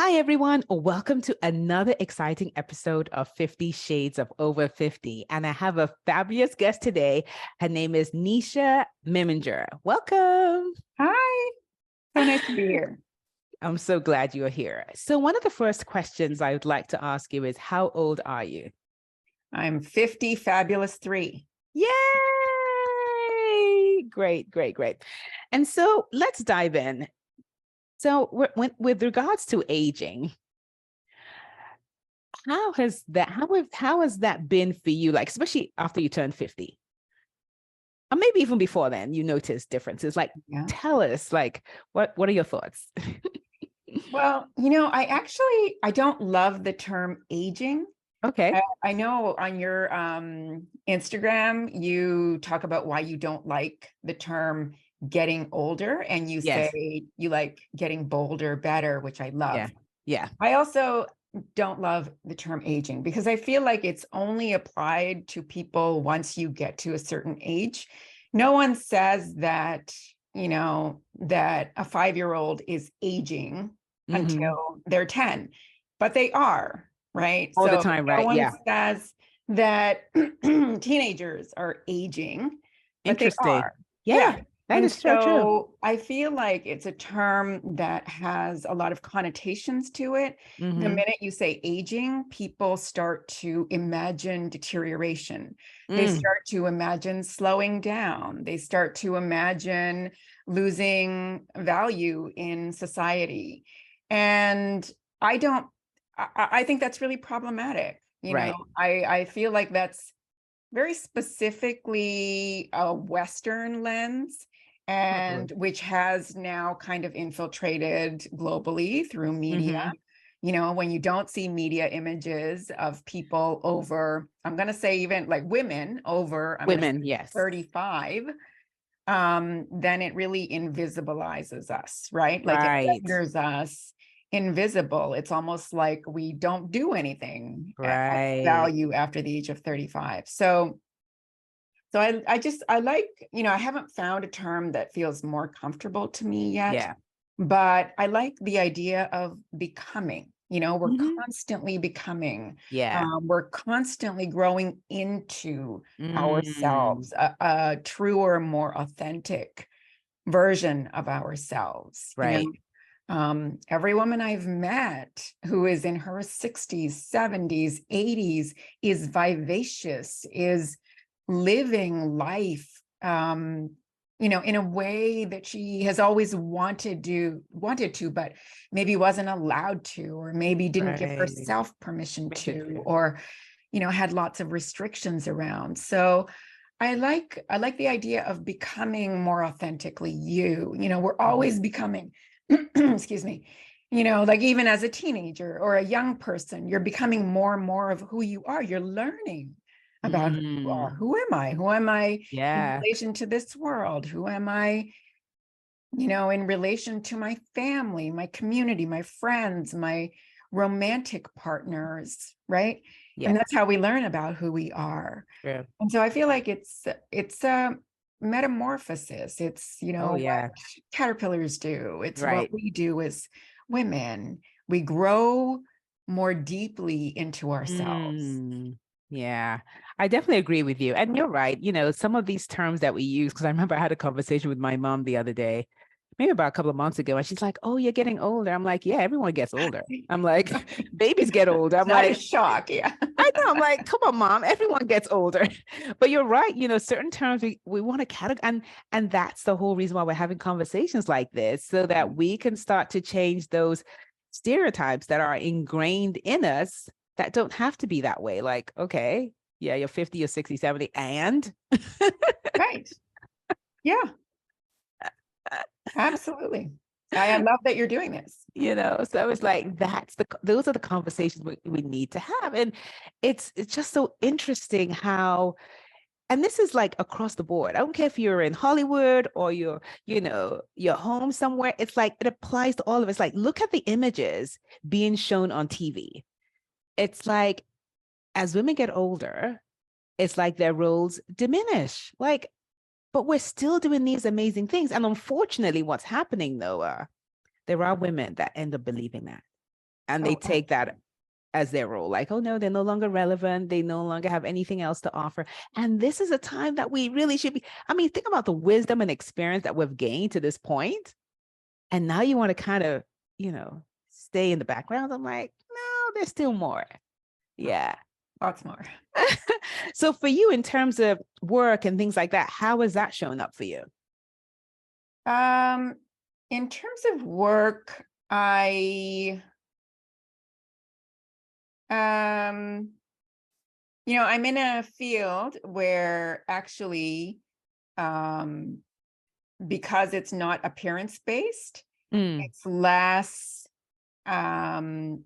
Hi, everyone. Welcome to another exciting episode of 50 Shades of Over 50. And I have a fabulous guest today. Her name is Neesha Meminger. Welcome. Hi, so nice to be here. I'm so glad you're here. So one of the first questions I would like to ask you is, how old are you? I'm 50, fabulous 3. Yay! Great, great, great. And so let's dive in. So with regards to aging, how has that been for you? Like, especially after you turn 50, or maybe even before then, you notice differences. Like, Yeah. tell us, like, what are your thoughts? Well, I don't love the term aging. Okay. I know on your Instagram, you talk about why you don't like the term getting older, and you Yes. say you like getting bolder better, which I Yeah. love. Yeah. I also don't love the term aging because I feel like it's only applied to people once you get to a certain age. No one says that, that a 5-year-old is aging Hmm. until they're 10, but they are, right? All the So time, no right? one Yeah. says that teenagers are aging, but they Interesting. are. Yeah, Yeah. that And is so true. so I feel like it's a term that has a lot of connotations to it. The Hmm. minute you say aging, people start to imagine deterioration. They Mm, start to imagine slowing down. They start to imagine losing value in society. And I don't, I think that's really problematic. right. I feel like that's very specifically a Western lens, Totally. and which has now kind of infiltrated globally through media. Hmm. When you don't see media images of people over, I'm going to say even like women over, I'm going to say Women, yes. 35, then it really invisibilizes us, right? Like it Right. renders us invisible. It's almost like we don't do anything at Right. value after the age of 35. So I like, I haven't found a term that feels more comfortable to me yet, Yeah. but I like the idea of becoming. We're Hmm. constantly becoming. Yeah. We're constantly growing into Mm, ourselves, a truer, more authentic version of ourselves. right. Every woman I've met who is in her 60s, 70s, 80s is vivacious, is living life, in a way that she has always wanted to, but maybe wasn't allowed to, or maybe didn't give Right. herself permission Mission to, to. or, had lots of restrictions around. So I like the idea of becoming more authentically you. We're always becoming, excuse me, like even as a teenager or a young person, you're becoming more and more of who you are. You're learning about who you are. Mm, Who am I? Who am I in yeah. relation to this world? Who am I, in relation to my family, my community, my friends, my romantic partners, right? Yeah. And that's how we learn about who we are. True. And so I feel like it's a metamorphosis. It's, Oh, what yeah. caterpillars do. It's what Right. we do as women. We grow more deeply into ourselves. Mm, yeah. I definitely agree with you. And you're right. Some of these terms that we use, because I remember I had a conversation with my mom the other day, maybe about a couple of months ago, and she's like, "Oh, you're getting older." I'm like, "Yeah, everyone gets older." I'm like, "Babies get older." It's I'm not a like, shock. Yeah. I know. I'm like, come on, mom. Everyone gets older. But you're right. Certain terms we want to categorize, and that's the whole reason why we're having conversations like this, so that we can start to change those stereotypes that are ingrained in us that don't have to be that way. Like, okay, yeah, you're 50, you're 60, 70, and Right. Yeah, absolutely. I love that you're doing this. so it's like those are the conversations we need to have. And it's just so interesting how. And this is like across the board. I don't care if you're in Hollywood or you're home somewhere. It's like it applies to all of us. Like, look at the images being shown on TV. It's like as women get older, it's like their roles diminish. Like, but we're still doing these amazing things. And unfortunately, what's happening though, there are women that end up believing that. and they take that as their role, like, oh no, they're no longer relevant, they no longer have anything else to offer. And this is a time that we really should be, I mean, think about the wisdom and experience that we've gained to this point, and now you want to kind of, stay in the background. I'm like, no, there's still more. Yeah. Lots more. So for you, in terms of work and things like that, how has that shown up for you? In terms of work, I'm in a field where actually, because it's not appearance-based, it's less, the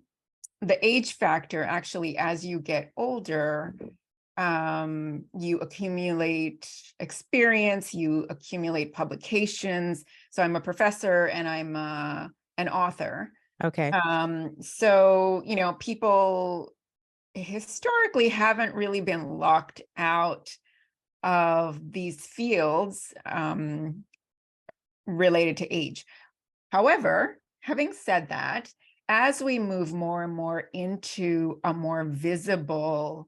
age factor actually, as you get older, you accumulate experience, you accumulate publications. So I'm a professor and I'm an author. Okay. So, people historically haven't really been locked out of these fields related to age. However, having said that, as we move more and more into a more visible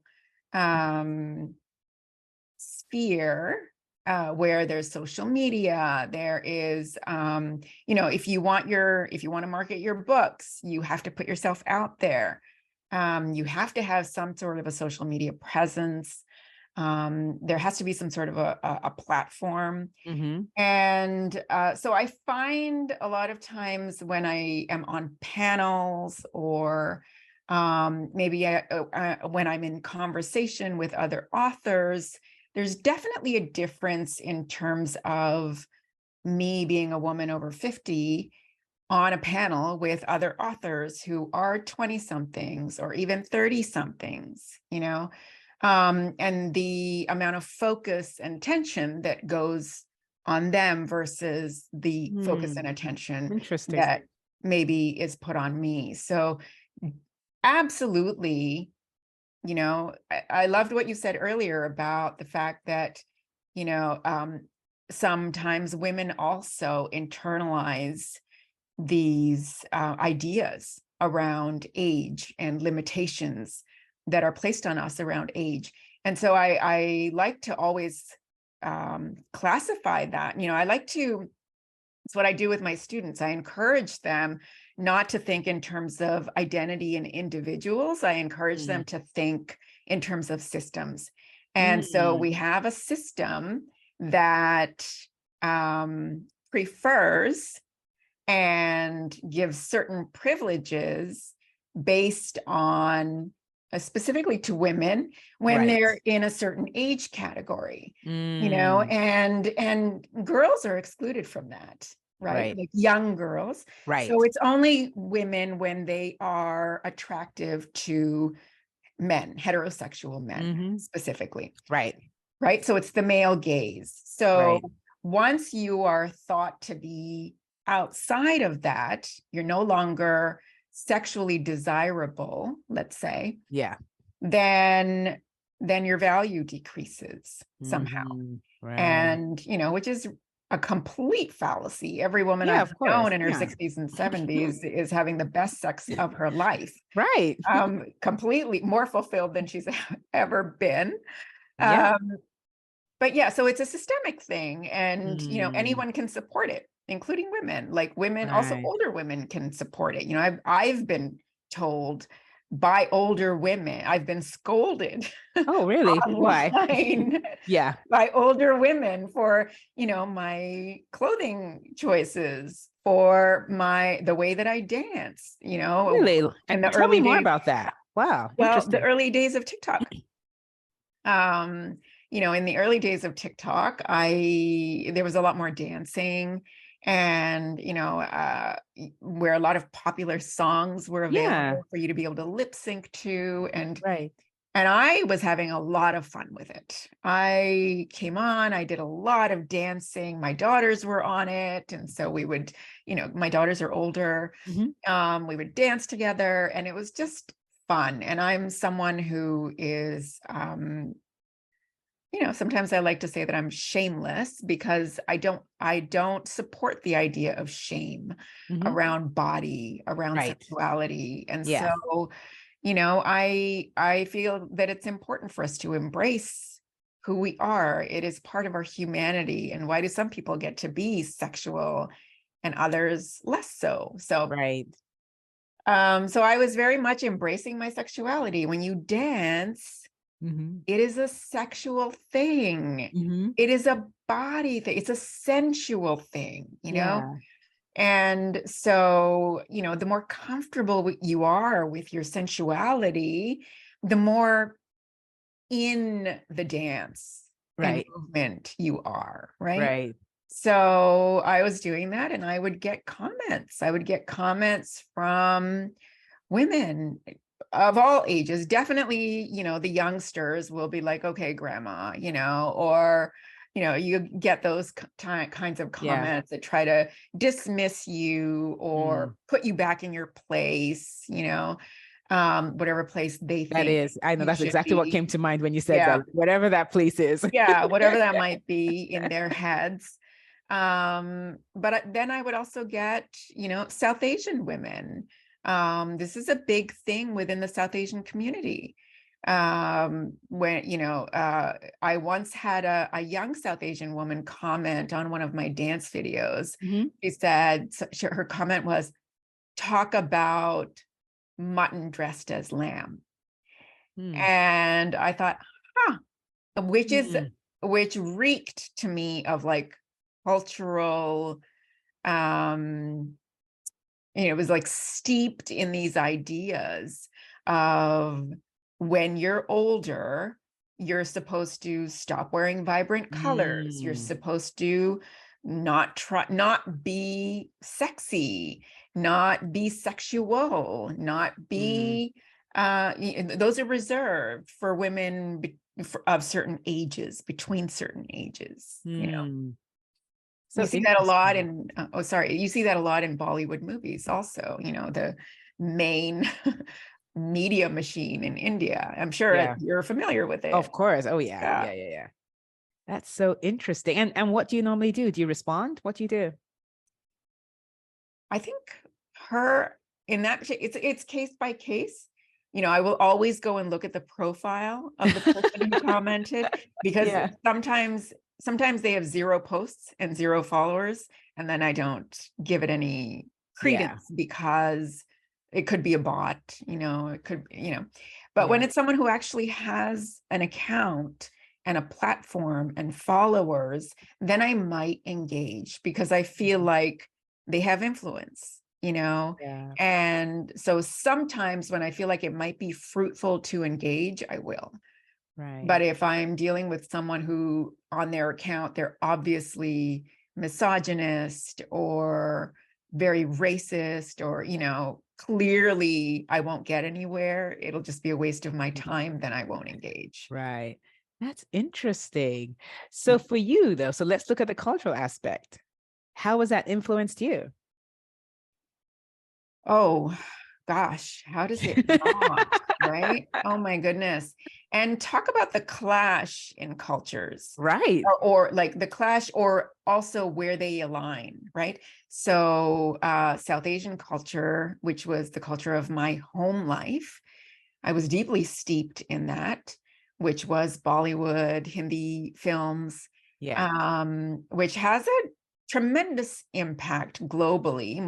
sphere, where there's social media, there is, if you want to market your books, you have to put yourself out there. You have to have some sort of a social media presence. There has to be some sort of a platform. And so I find a lot of times when I am on panels, or maybe when I'm in conversation with other authors, there's definitely a difference in terms of me being a woman over 50 on a panel with other authors who are 20 somethings or even 30 somethings, and the amount of focus and tension that goes on them versus the focus and attention that maybe is put on me. So absolutely, I loved what you said earlier about the fact that, sometimes women also internalize these ideas around age and limitations that are placed on us around age. And so I like to always classify that. It's what I do with my students. I encourage them not to think in terms of identity and individuals. I encourage them to think in terms of systems. And so we have a system that prefers and gives certain privileges based on, specifically to women when they're in a certain age category, and girls are excluded from that, right? Like young girls. So it's only women when they are attractive to men, heterosexual men specifically. Right. So it's the male gaze. So once you are thought to be outside of that, you're no longer sexually desirable, let's say, then your value decreases somehow. And, which is a complete fallacy. Every woman I've known in her 60s and 70s is having the best sex of her life. Completely more fulfilled than she's ever been. But yeah, so it's a systemic thing, and anyone can support it, including women. Like women, also older women can support it. I've been told by older women, I've been scolded. Oh, really? Why? By older women for, my clothing choices, for the way that I dance, Really? And tell me more about that. Wow. Well, the early days of TikTok. In the early days of TikTok, there was a lot more dancing, and where a lot of popular songs were available for you to be able to lip sync to, and I was having a lot of fun with it. I came on, I did a lot of dancing. My daughters were on it, and so we would, my daughters are older. We would dance together, and it was just fun. And I'm someone who is sometimes I like to say that I'm shameless because I don't support the idea of shame Mhm. around body, around Right. sexuality. And Yeah. so, I feel that it's important for us to embrace who we are. It is part of our humanity. And why do some people get to be sexual and others less so? Right. So I was very much embracing my sexuality. When you dance, Mhm. it is a sexual thing. Mhm. It is a body thing. It's a sensual thing. Yeah. And so, the more comfortable you are with your sensuality, the more in the dance and Right. movement you are, right? Right. So I was doing that and I would get comments. I would get comments from women of all ages. Definitely, the youngsters will be like, okay, grandma, or, you get those kinds of Yeah. comments that try to dismiss you or Mm. put you back in your place, whatever place they That think is, I know you that's should exactly what be. came to mind when you said Yeah. that, whatever that place is. Yeah. Whatever that might be in their heads. But then I would also get, South Asian women. This is a big thing within the South Asian community. When, I once had a young South Asian woman comment on one of my dance videos. Mhm. She said, her comment was, talk about mutton dressed as lamb. Mm. And I thought, huh, Mm. which reeked to me of like cultural, um it was like steeped in these ideas of when you're older, you're supposed to stop wearing vibrant colors. You're Mm. supposed to not be sexy, not be sexual, not Mm. be those are reserved for women of certain ages, between certain ages. Mm. You So see that a lot interesting. in, you see that a lot in Bollywood movies also, the main media machine in India. I'm sure Yeah. you're familiar with it. Of course. Oh yeah. Yeah. Yeah. Yeah. Yeah. That's so interesting. And what do you normally do? Do you respond? What do you do? I think her in that, it's case by case. I will always go and look at the profile of the person who commented, because Yeah. sometimes they have 0 posts and 0 followers, and then I don't give it any Yeah. credence because it could be a bot, it could, but when Yeah. it's someone who actually has an account and a platform and followers, then I might engage because I feel like they have influence. Yeah. And so sometimes when I feel like it might be fruitful to engage, I will. Right. But if I'm dealing with someone who on their account, they're obviously misogynist or very racist, or, clearly I won't get anywhere, it'll just be a waste of my time, then I won't engage. Right. That's interesting. So for you though, so let's look at the cultural aspect. How has that influenced you? Oh gosh, how does it not? Right? Oh my goodness. And talk about the clash in cultures, Right. or like the clash, or also where they align, right? So South Asian culture, which was the culture of my home life, I was deeply steeped in that, which was Bollywood, Hindi films, Yeah. which has a tremendous impact globally.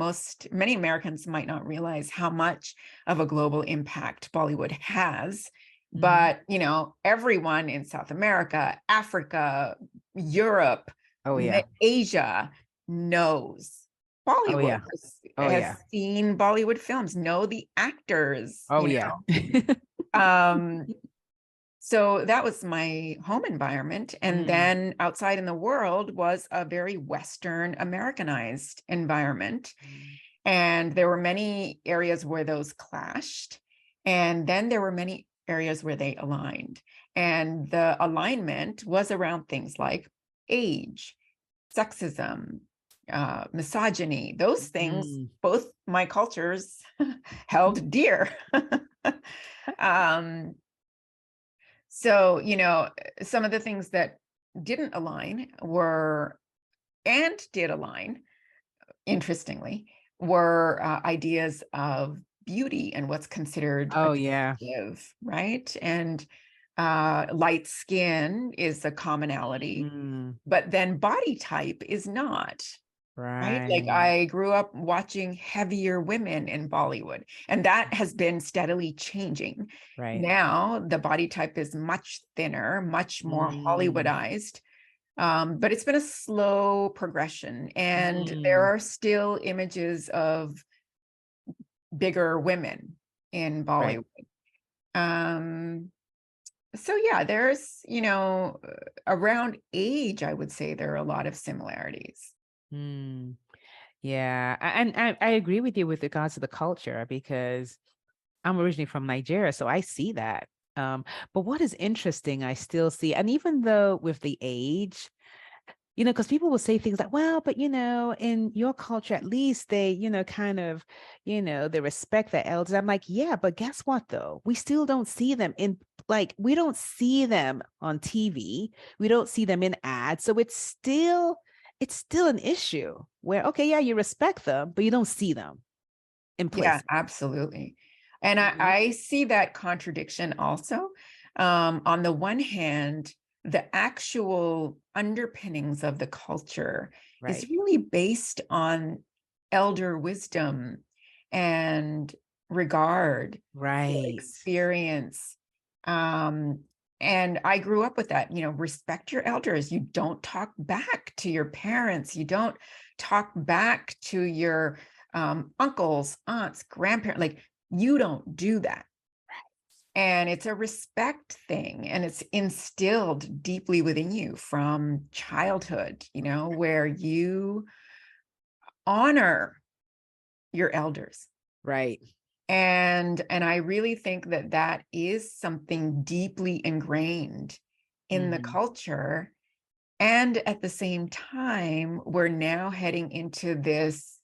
Many Americans might not realize how much of a global impact Bollywood has. Mhm. But, everyone in South America, Africa, Europe, Oh yeah. Asia knows Oh Bollywood, yeah. Oh has yeah. seen Bollywood films, know the actors, Oh yeah. um, so that was my home environment. And Mm. then outside in the world was a very Western Americanized environment. Mm. And there were many areas where those clashed. And then there were many areas where they aligned. And the alignment was around things like age, sexism, misogyny. Those things, Mm. both my cultures held dear. um, So, some of the things that didn't align were, and did align, interestingly, were ideas of beauty and what's considered Oh yeah. attractive, right? And light skin is a commonality, Mm, but then body type is not. Right? Like right. I grew up watching heavier women in Bollywood, and that has been steadily changing. Right. Now the body type is much thinner, much more Mm, Hollywoodized. But it's been a slow progression, and there mm, are still images of bigger women in right. Bollywood. Um, so yeah, there's, around age, I would say there are a lot of similarities. Mm. Yeah, and I agree with you with regards to the culture because I'm originally from Nigeria, so I see that. But what is interesting, I still see, and even though with the age, because people will say things like, well, but in your culture, at least they, kind of, they respect the elders. I'm like, yeah, but guess what though? We still don't see them we don't see them on TV. We don't see them in ads. So it's still an issue where, okay, yeah, you respect them, but you don't see them in Yeah, places. absolutely. And I, Mhm. I see that contradiction also. On the one hand, the actual underpinnings of the culture is Right. really based on elder wisdom and regard for Right. experience. Um, and I grew up with that, respect your elders. You don't talk back to your parents. You don't talk back to your uncles, aunts, grandparents. Like, you don't do that. And it's a respect thing, and it's instilled deeply within you from childhood, where you honor your elders. Right. And I really think that that is something deeply ingrained in the Mhm. culture. And at the same time, we're now heading into this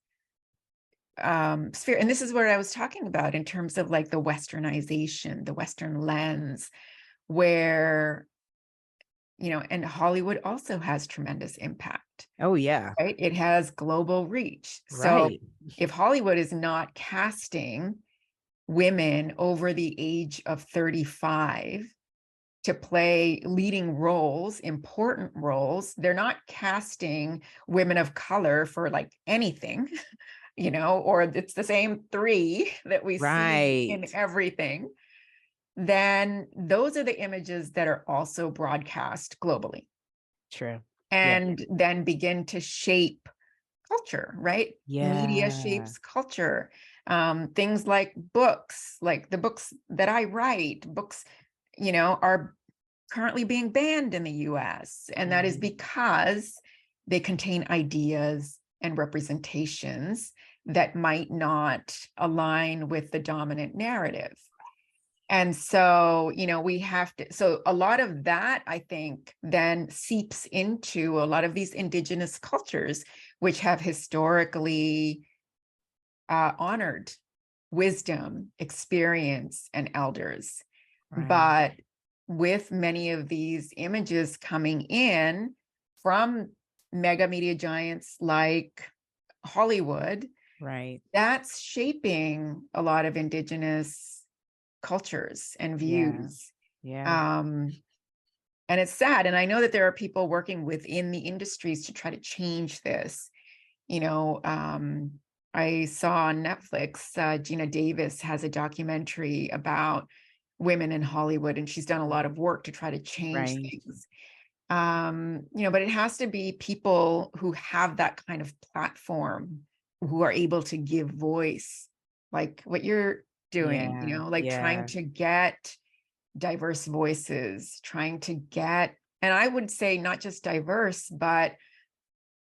sphere. And this is what I was talking about in terms of like the Westernization, the Western lens, where, and Hollywood also has tremendous impact, Oh yeah. right? It has global reach. So Right. if Hollywood is not casting women over the age of 35 to play leading roles, important roles, they're not casting women of color for like anything, or it's the same three that we see in Right. everything, then those are the images that are also broadcast globally True. Yeah. and then begin to shape culture, right? Media Yeah. shapes culture. Things like books, like the books that I write, books, are currently being banned in the US. And that is Mhm. because they contain ideas and representations that might not align with the dominant narrative. And so, we have to, so a lot of that, I think, then seeps into a lot of these indigenous cultures, which have historically honored wisdom, experience, and elders. Right. But with many of these images coming in from mega media giants like Hollywood, Right. that's shaping a lot of indigenous cultures and Yeah. views. Yeah. Um, and it's sad. And I know that there are people working within the industries to try to change this. You know, I saw on Netflix, Gina Davis has a documentary about women in Hollywood, and she's done a lot of work to try to change Right. things. But it has to be people who have that kind of platform, who are able to give voice, like what you're doing, Yeah. like trying Yeah. to get diverse voices, trying to get, and I would say not just diverse, but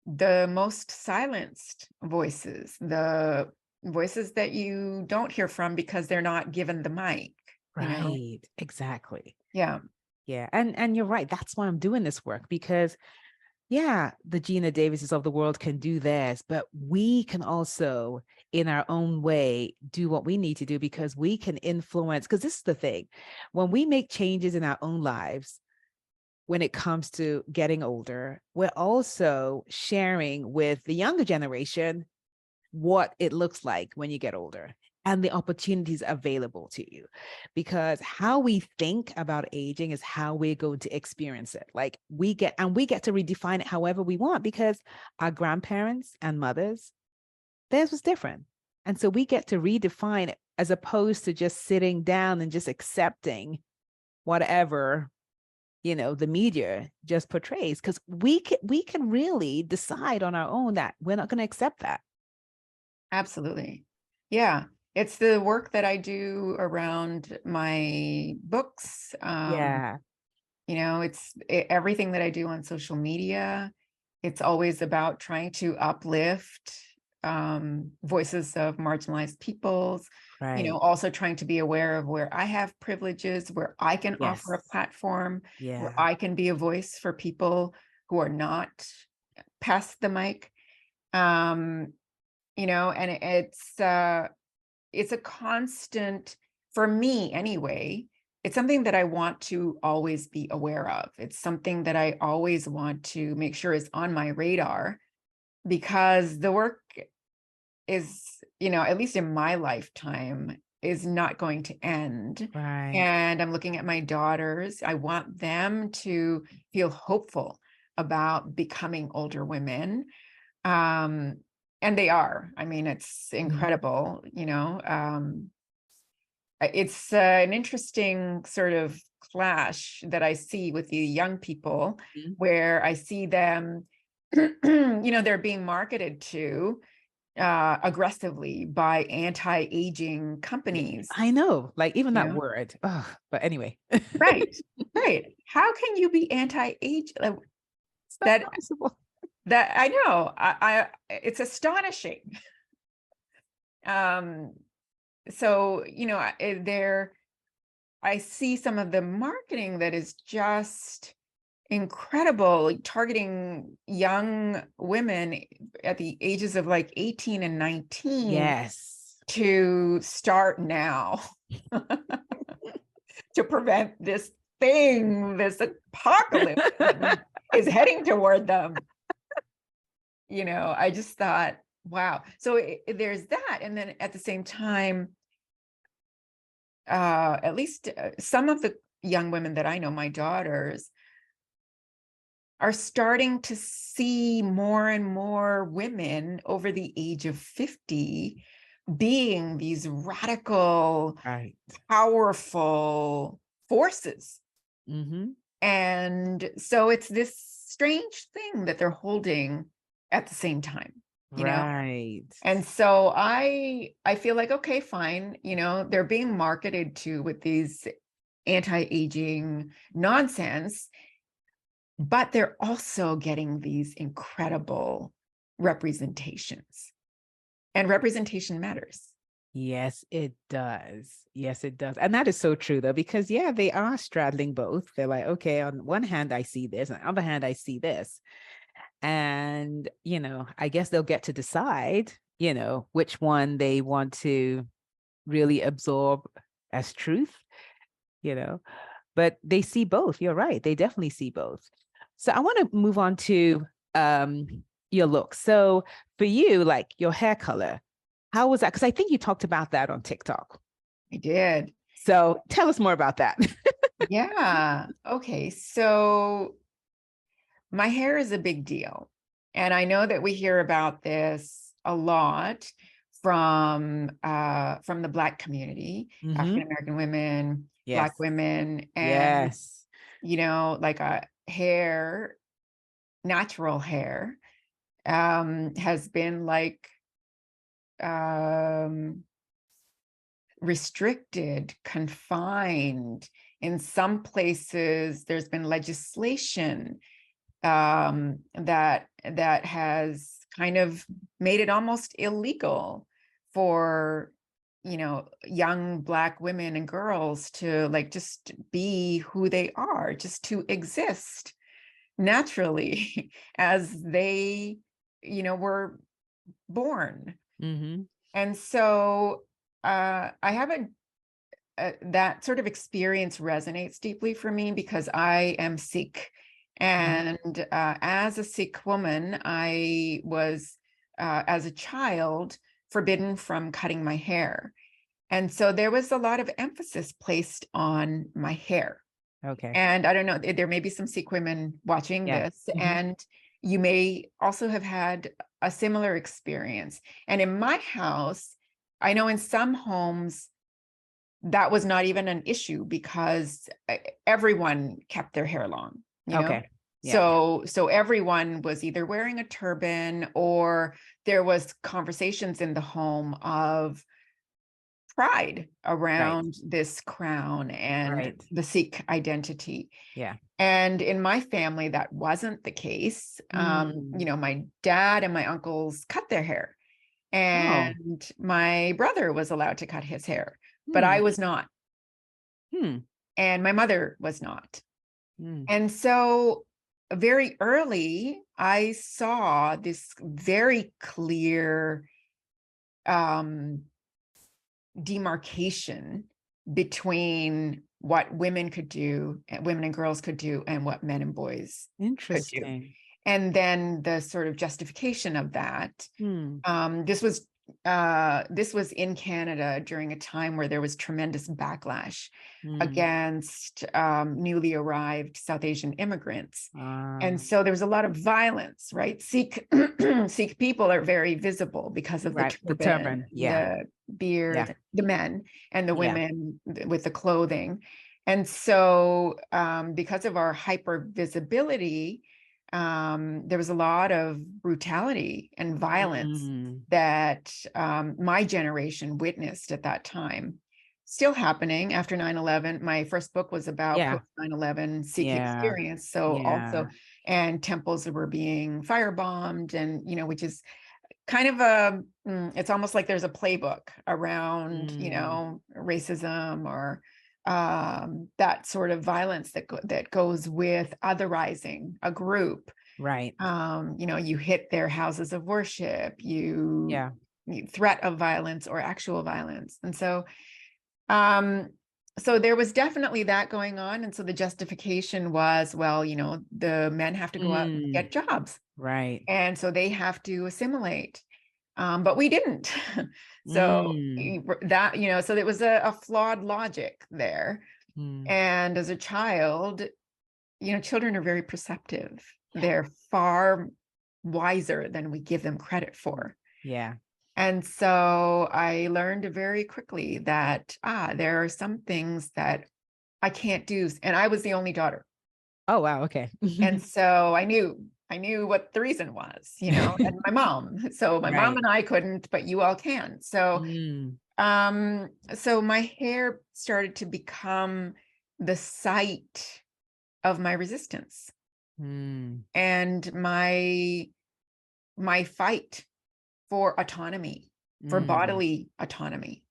the most silenced voices, the voices that you don't hear from because they're not given the mic. Right. Exactly. Yeah. Yeah. And you're right. That's why I'm doing this work because yeah, the Gina Davises of the world can do theirs, but we can also, in our own way, do what we need to do because we can influence. Because this is the thing, when we make changes in our own lives, when it comes to getting older, we're also sharing with the younger generation what it looks like when you get older and the opportunities available to you, because how we think about aging is how we're going to experience it. Like we get to redefine it however we want, because our grandparents and mothers, theirs was different, and so we get to redefine it as opposed to just sitting down and just accepting whatever the media just portrays, because we can really decide on our own that we're not going to accept that. Absolutely. Yeah. It's the work that I do around my books. Yeah. It's everything that I do on social media. It's always about trying to uplift voices of marginalized peoples, Right. also trying to be aware of where I have privileges, where I can offer a Yes. platform, where Yeah. I can be a voice for people who are not past the mic. And it's a constant, for me anyway. It's something that I want to always be aware of. It's something that I always want to make sure is on my radar, because the work is, at least in my lifetime, is not going to end. Right. And I'm looking at my daughters. I want them to feel hopeful about becoming older women. And they are. I mean, it's Mhm. incredible, it's an interesting sort of clash that I see with the young people, Mhm. where I see them, they're being marketed to aggressively by anti-aging Yeah, companies. I know. Like even You that know, word. Oh, but anyway. right, right. How can you be anti-age? It's not That possible. that I know. It's astonishing. Um, so I see some of the marketing that is just incredible, targeting young women at the ages of like 18 and 19 Yes. to start now to prevent this thing, this apocalypse that is heading toward them. I just thought, wow. So there's that. And then at the same time, at least some of the young women that I know, my daughters, are starting to see more and more women over the age of 50 being these radical, Right. powerful forces. Mm-hmm. And so it's this strange thing that they're holding at the same time, Right. And so I feel like, okay, fine, they're being marketed to with these anti-aging nonsense, but they're also getting these incredible representations. And representation matters. Yes, it does. Yes, it does. And that is so true though, because yeah, they are straddling both. They're like, okay, on one hand, I see this, on the other hand, I see this. And, I guess they'll get to decide, which one they want to really absorb as truth, you know, but they see both. You're right. They definitely see both. So I want to move on to um your look. So for you, like your hair color, how was that? Because I think you talked about that on TikTok. I did. So tell us more about that. Yeah. Okay. So my hair is a big deal. And I know that we hear about this a lot from the Black community, Mm-hmm. African American women, Yes. Black women, and Yes. like a hair, natural hair, has been like um restricted, confined. In some places, there's been legislation that has kind of made it almost illegal for young Black women and girls to like just be who they are, just to exist. naturally as they, were born. Mm-hmm. And so I have that sort of experience resonates deeply for me because I am Sikh. And as a Sikh woman, I was, as a child, forbidden from cutting my hair. And so there was a lot of emphasis placed on my hair. Okay. And I don't know, there may be some Sikh women watching Yeah. this, Mm-hmm. and you may also have had a similar experience. And in my house, I know in some homes, that was not even an issue because everyone kept their hair long, Okay. Yeah. So everyone was either wearing a turban, or there was conversations in the home of pride around this crown and the Sikh identity. Yeah. And in my family, that wasn't the case. My dad and my uncles cut their hair, and my brother was allowed to cut his hair, but I was not. And my mother was not. And so very early, I saw this very clear demarcation between what women could do, women and girls could do, and what men and boys could do. Interesting. And then the sort of justification of that. This was in Canada during a time where there was tremendous backlash against newly arrived South Asian immigrants. And so there was a lot of violence, right? Sikh people are very visible because of the turban, the beard, the men, and the women with the clothing. And so because of our hyper visibility, there was a lot of brutality and violence that my generation witnessed at that time. Still happening after 9/11. My first book was about post 9/11 Sikh experience. So also, and temples were being firebombed, and which is kind of it's almost like there's a playbook around racism or that sort of violence that goes with otherizing a group. Right. You hit their houses of worship, you threat of violence or actual violence. And so so there was definitely that going on. And so the justification was, well, the men have to go out and get jobs. Right. And so they have to assimilate. But we didn't. So that, so it was a flawed logic there. And as a child, children are very perceptive. They're far wiser than we give them credit for. Yeah. And so I learned very quickly that, there are some things that I can't do. And I was the only daughter. Oh, wow. Okay. And so I knew what the reason was, and my mom. So my mom and I couldn't, but you all can. So, so my hair started to become the site of my resistance and my fight for autonomy, for bodily autonomy.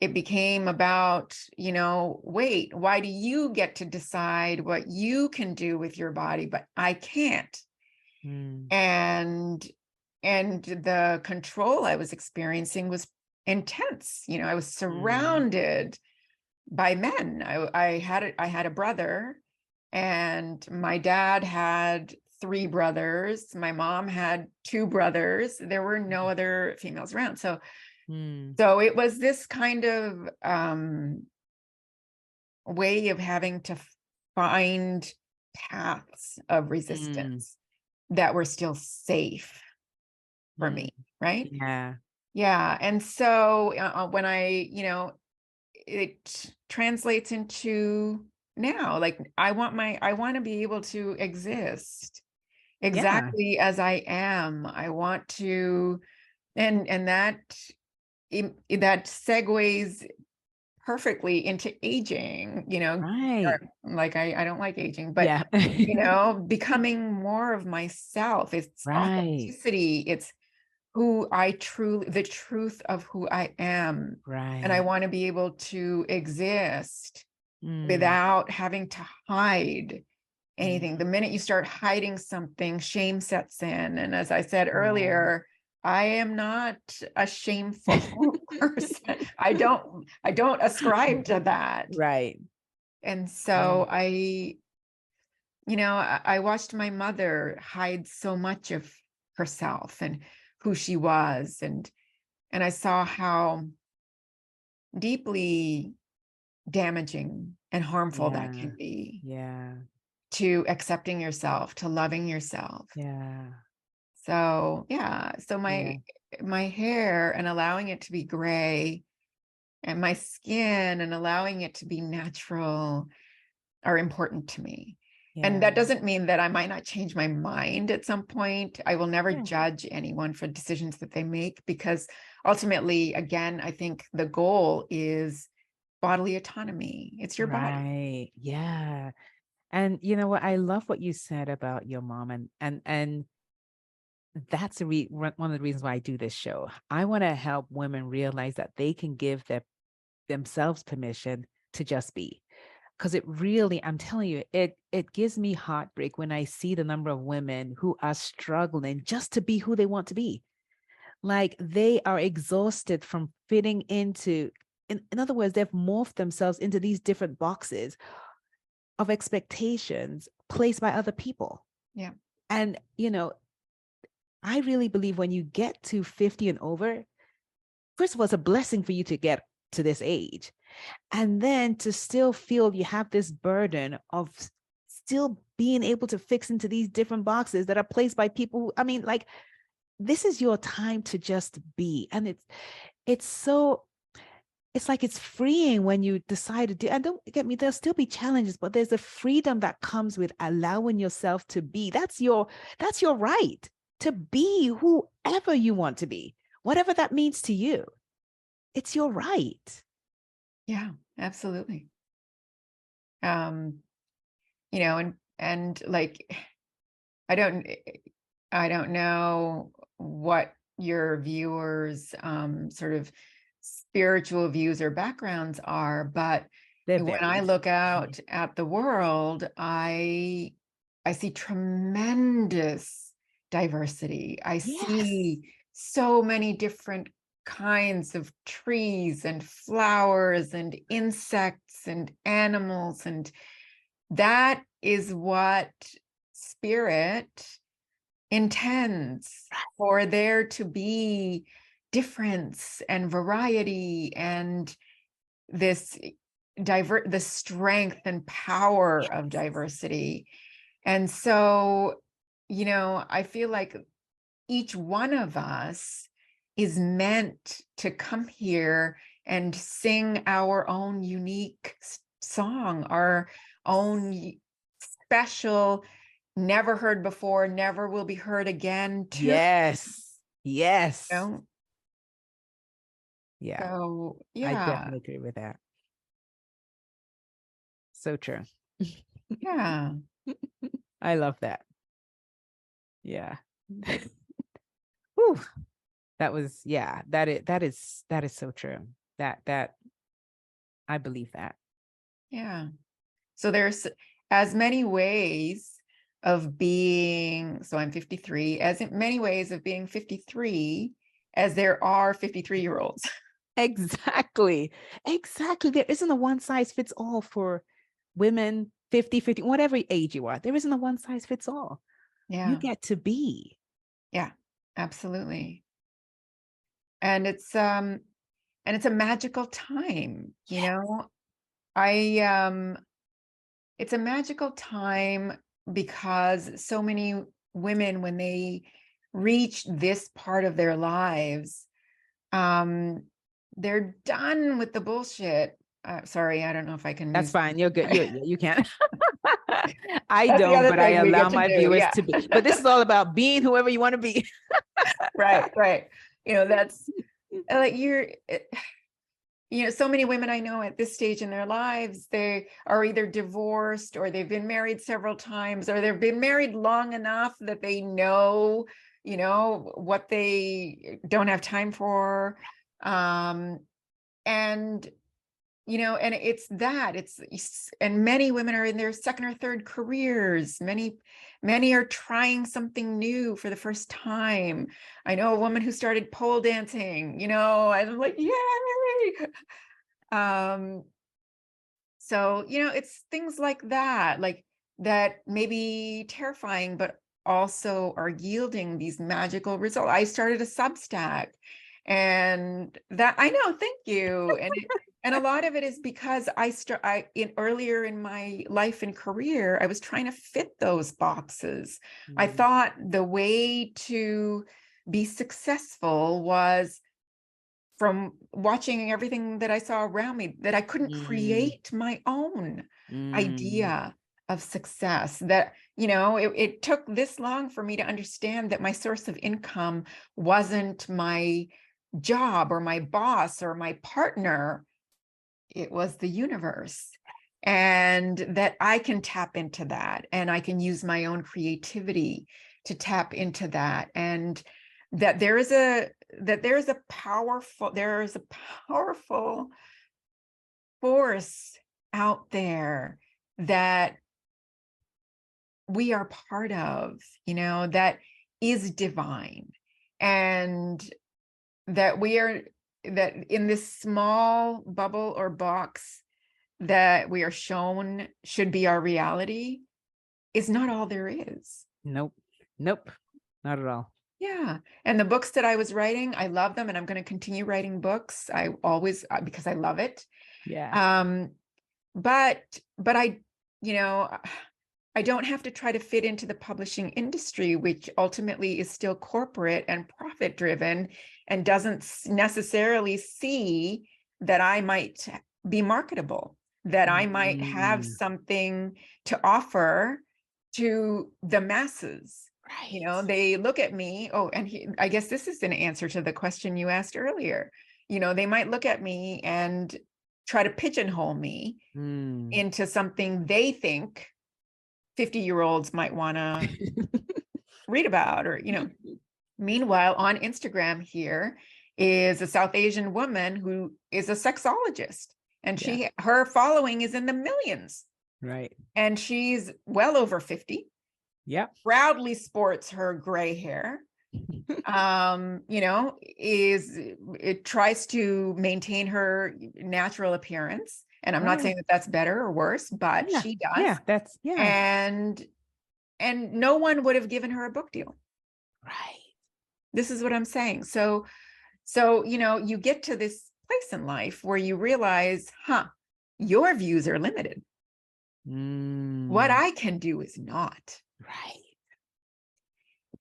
It became about, wait, why do you get to decide what you can do with your body, but I can't? And the control I was experiencing was intense. I was surrounded by men. I had a brother, and my dad had 3 brothers. My mom had 2 brothers. There were no other females around. So it was this kind of way of having to find paths of resistance that were still safe for me, right? Yeah. And so when it translates into now, like I want to be able to exist exactly as I am. I want to, and that segues perfectly into aging, like I don't like aging, but becoming more of myself. It's authenticity. It's who I truly, the truth of who I am. And I want to be able to exist without having to hide anything. The minute you start hiding something, shame sets in. And as I said earlier, I am not a shameful person. I don't ascribe to that. Right. And so I watched my mother hide so much of herself and who she was. And I saw how deeply damaging and harmful that can be to accepting yourself, to loving yourself. So my hair and allowing it to be gray, and my skin and allowing it to be natural are important to me. And that doesn't mean that I might not change my mind at some point. I will never judge anyone for decisions that they make, because ultimately, again, I think the goal is bodily autonomy. It's your body. Right. Yeah. And you know what? I love what you said about your mom, and that's one of the reasons why I do this show. I want to help women realize that they can give themselves permission to just be. Because it really, I'm telling you, it gives me heartbreak when I see the number of women who are struggling just to be who they want to be. Like they are exhausted from fitting into, in other words, they've morphed themselves into these different boxes of expectations placed by other people. Yeah. And, I really believe when you get to 50 and over, first of all, it's a blessing for you to get to this age. And then to still feel you have this burden of still being able to fix into these different boxes that are placed by people who, I mean, like, this is your time to just be. And it's like it's freeing when you decide to do, and don't get me, there'll still be challenges, but there's a freedom that comes with allowing yourself to be. That's your right to be whoever you want to be, whatever that means to you. It's your right. Yeah, absolutely. And like, I don't know what your viewers sort of spiritual views or backgrounds are, but when I look out at the world, I see tremendous diversity. I see so many different kinds of trees and flowers and insects and animals, and that is what spirit intends, for there to be difference and variety and this the strength and power of diversity. And so, I feel like each one of us is meant to come here and sing our own unique song, our own special, never heard before, never will be heard again too. Yes. Yeah. So, I definitely agree with that. So true. Yeah. I love that. Yeah. Whew. That was, that is so true. That I believe that. Yeah. So there's as many ways of being, so I'm 53, as many ways of being 53 as there are 53-year-olds. Exactly. There isn't a one size fits all for women 50, whatever age you are. There isn't a one size fits all. Yeah. You get to be. Yeah, absolutely. And it's a magical time, it's a magical time because so many women, when they reach this part of their lives, they're done with the bullshit. Sorry, I don't know if I can. That's fine. You're good. You can. I That's don't, but I allow my viewers to be. But this is all about being whoever you want to be. Right. That's like so many women I know at this stage in their lives, they are either divorced or they've been married several times, or they've been married long enough that they know, what they don't have time for. And, and and many women are in their second or third careers. Many are trying something new for the first time. I know a woman who started pole dancing, I'm like, yay. So, it's things like that may be terrifying, but also are yielding these magical results. I started a Substack, and that, I know, thank you. And a lot of it is because earlier in my life and career, I was trying to fit those boxes. I thought the way to be successful was from watching everything that I saw around me, that I couldn't create my own idea of success. That, it took this long for me to understand that my source of income wasn't my job or my boss or my partner. It was the universe. And that I can tap into that, and I can use my own creativity to tap into that. And that there is a powerful force out there that we are part of, that is divine, and that that in this small bubble or box that we are shown should be our reality is not all there is. Nope, not at all. Yeah. And the books that I was writing, I love them, and I'm going to continue writing books. I always, because I love it. Yeah. But I don't have to try to fit into the publishing industry, which ultimately is still corporate and profit driven, and doesn't necessarily see that I might be marketable, that I might have something to offer to the masses. Right. They look at me. Oh, and I guess this is an answer to the question you asked earlier. They might look at me and try to pigeonhole me into something they think 50-year-olds might want to read about, or, meanwhile, on Instagram here is a South Asian woman who is a sexologist, and her following is in the millions. Right. And she's well over 50. Yeah. Proudly sports her gray hair. It tries to maintain her natural appearance. And I'm not saying that that's better or worse, but she does. And no one would have given her a book deal. Right. This is what I'm saying. So, you get to this place in life where you realize, your views are limited. What I can do is not. Right.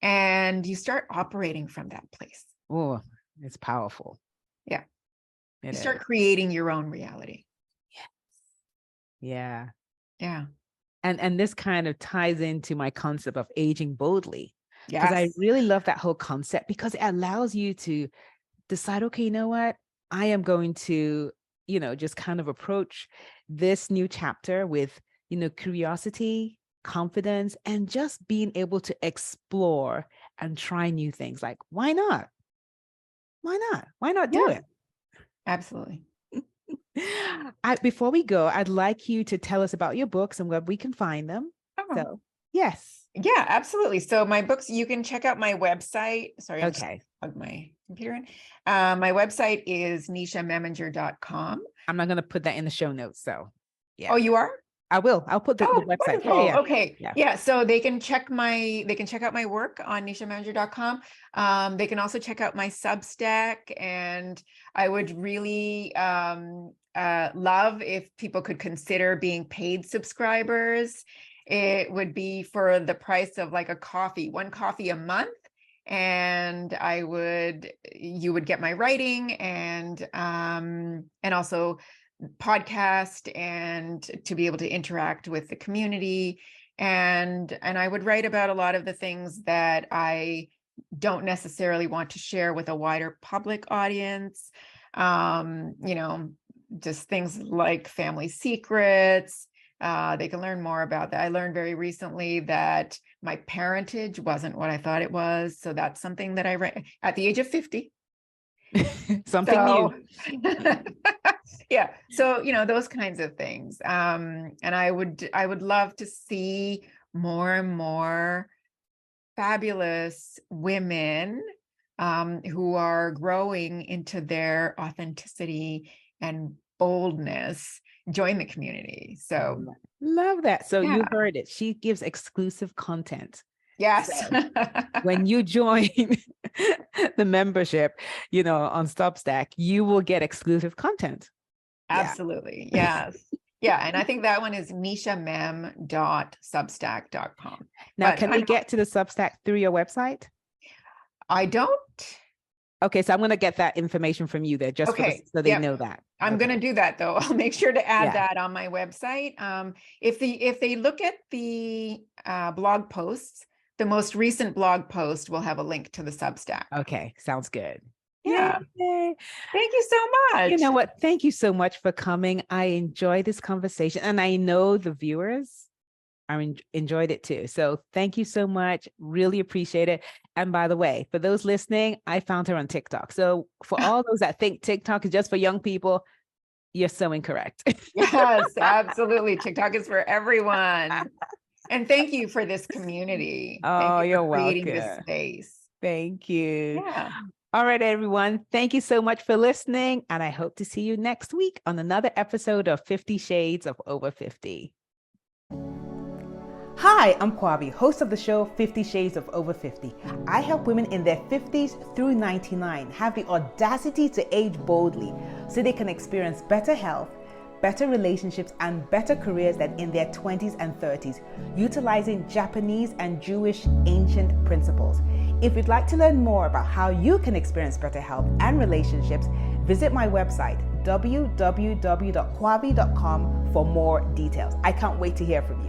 And you start operating from that place. Oh, it's powerful. Yeah. You start creating your own reality. Yes. Yeah. Yeah. And this kind of ties into my concept of aging boldly. Yes. Because I really love that whole concept, because it allows you to decide, okay, you know what? I am going to, just kind of approach this new chapter with, curiosity, confidence, and just being able to explore and try new things. Like, why not? Why not do it? Absolutely. Before we go, I'd like you to tell us about your books and where we can find them. So, yes. Yeah, absolutely. So my books, you can check out my website. Sorry, I just plugged my computer in. My website is neeshameminger.com. I'm not going to put that in the show notes. So, yeah. Oh, you are? I will. I'll put the website. Yeah. Okay. Yeah. So they can check out my work on neeshameminger.com. They can also check out my Substack, and I would really love if people could consider being paid subscribers. It would be for the price of like one coffee a month. And you would get my writing and also podcast, and to be able to interact with the community. And I would write about a lot of the things that I don't necessarily want to share with a wider public audience. Just things like family secrets. They can learn more about that. I learned very recently that my parentage wasn't what I thought it was. So that's something that I read at the age of 50. Something new. Yeah. So, those kinds of things. And I would love to see more and more fabulous women who are growing into their authenticity and boldness join the community. So love that. So you yeah. heard it. She gives exclusive content. Yes. So when you join the membership, on Substack, you will get exclusive content. Absolutely. Yes. Yeah. And I think that one is neeshamem.substack.com. Now, can they get to the Substack through your website? I don't. Okay, so I'm going to get that information from you there, just so they know that. I'm going to do that though. I'll make sure to add that on my website. If they look at the blog posts, the most recent blog post will have a link to the Substack. Okay, sounds good. Yeah. Yay. Thank you so much. You know what? Thank you so much for coming. I enjoyed this conversation, and I know the viewers enjoyed it too. So thank you so much. Really appreciate it. And by the way, for those listening, I found her on TikTok. So for all those that think TikTok is just for young people, you're so incorrect. Yes, absolutely. TikTok is for everyone. And thank you for this community. Oh, you're creating welcome. This space. Thank you. Yeah. All right, everyone. Thank you so much for listening. And I hope to see you next week on another episode of 50 Shades of Over 50. Hi, I'm Kwavi, host of the show 50 Shades of Over 50. I help women in their 50s through 99 have the audacity to age boldly so they can experience better health, better relationships, and better careers than in their 20s and 30s, utilizing Japanese and Jewish ancient principles. If you'd like to learn more about how you can experience better health and relationships, visit my website, www.kwavi.com, for more details. I can't wait to hear from you.